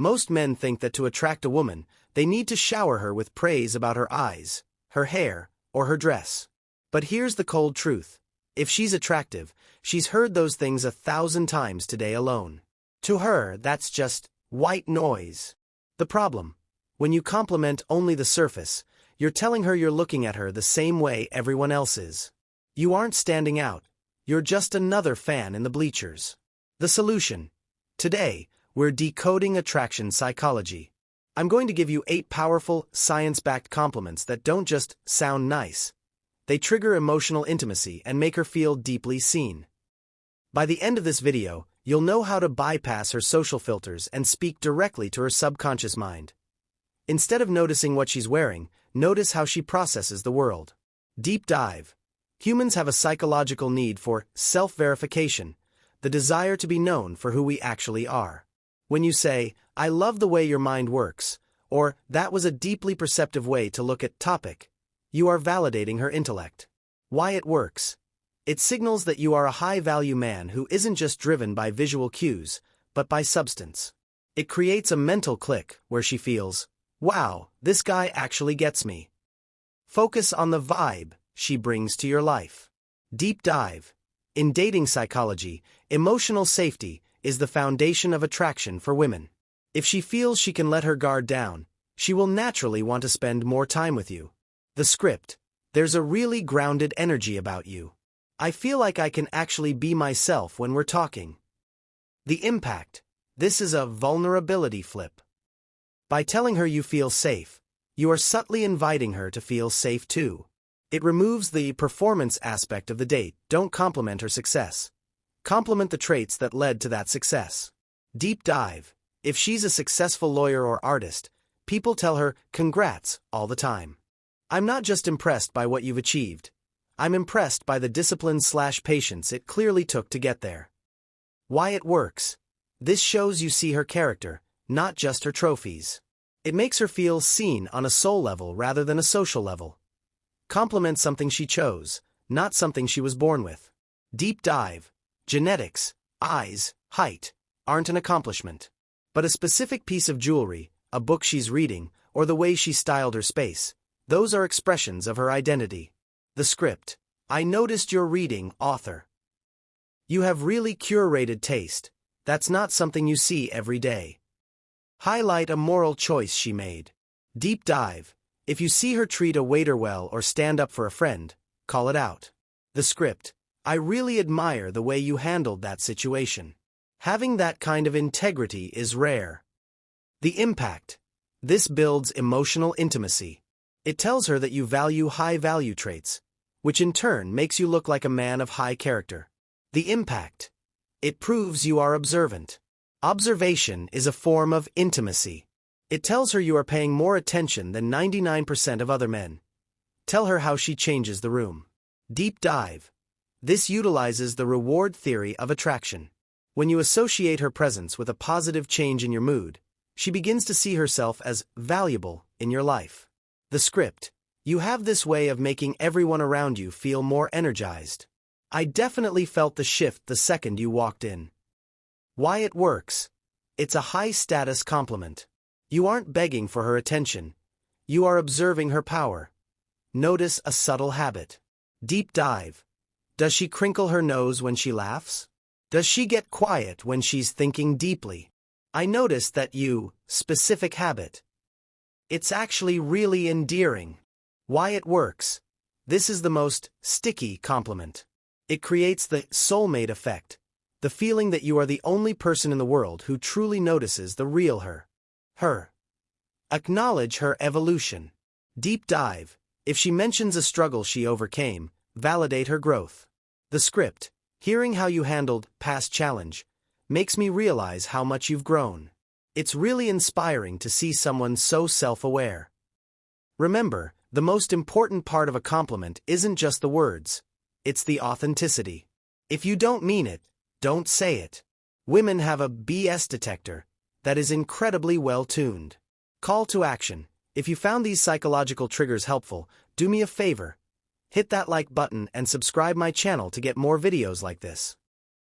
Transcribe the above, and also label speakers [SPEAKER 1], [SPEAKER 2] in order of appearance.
[SPEAKER 1] Most men think that to attract a woman, they need to shower her with praise about her eyes, her hair, or her dress. But here's the cold truth. If she's attractive, she's heard those things 1,000 times today alone. To her, that's just white noise. The problem: when you compliment only the surface, you're telling her you're looking at her the same way everyone else is. You aren't standing out. You're just another fan in the bleachers. The solution: today, we're decoding attraction psychology. I'm going to give you 8 powerful, science-backed compliments that don't just sound nice. They trigger emotional intimacy and make her feel deeply seen. By the end of this video, you'll know how to bypass her social filters and speak directly to her subconscious mind. Instead of noticing what she's wearing, notice how she processes the world. Deep dive. Humans have a psychological need for self-verification, the desire to be known for who we actually are. When you say, "I love the way your mind works," or "that was a deeply perceptive way to look at topic," you are validating her intellect. Why it works? It signals that you are a high-value man who isn't just driven by visual cues, but by substance. It creates a mental click where she feels, "Wow, this guy actually gets me." Focus on the vibe she brings to your life. Deep dive. In dating psychology, emotional safety is the foundation of attraction for women. If she feels she can let her guard down, she will naturally want to spend more time with you. The script: there's a really grounded energy about you. I feel like I can actually be myself when we're talking. The impact: this is a vulnerability flip. By telling her you feel safe, you are subtly inviting her to feel safe too. It removes the performance aspect of the date. Don't compliment her success. Compliment the traits that led to that success. Deep dive. If she's a successful lawyer or artist, people tell her "congrats" all the time. I'm not just impressed by what you've achieved. I'm impressed by the discipline/patience it clearly took to get there. Why it works? This shows you see her character, not just her trophies. It makes her feel seen on a soul level rather than a social level. Compliment something she chose, not something she was born with. Deep dive. Genetics, eyes, height aren't an accomplishment. But a specific piece of jewelry, a book she's reading, or the way she styled her space, those are expressions of her identity. The script: I noticed you're reading, author. You have really curated taste. That's not something you see every day. Highlight a moral choice she made. Deep dive. If you see her treat a waiter well or stand up for a friend, call it out. The script: I really admire the way you handled that situation. Having that kind of integrity is rare. The impact: this builds emotional intimacy. It tells her that you value high-value traits, which in turn makes you look like a man of high character. The impact: it proves you are observant. Observation is a form of intimacy. It tells her you are paying more attention than 99% of other men. Tell her how she changes the room. Deep dive. This utilizes the reward theory of attraction. When you associate her presence with a positive change in your mood, she begins to see herself as valuable in your life. The script: you have this way of making everyone around you feel more energized. I definitely felt the shift the second you walked in. Why it works? It's a high-status compliment. You aren't begging for her attention. You are observing her power. Notice a subtle habit. Deep dive. Does she crinkle her nose when she laughs? Does she get quiet when she's thinking deeply? I noticed that specific habit. It's actually really endearing. Why it works? This is the most sticky compliment. It creates the soulmate effect, the feeling that you are the only person in the world who truly notices the real her. Acknowledge her evolution. Deep dive. If she mentions a struggle she overcame, validate her growth. The script: hearing how you handled past challenge makes me realize how much you've grown. It's really inspiring to see someone so self-aware. Remember, the most important part of a compliment isn't just the words, it's the authenticity. If you don't mean it, don't say it. Women have a BS detector that is incredibly well-tuned. Call to action. If you found these psychological triggers helpful, do me a favor. Hit that like button and subscribe my channel to get more videos like this.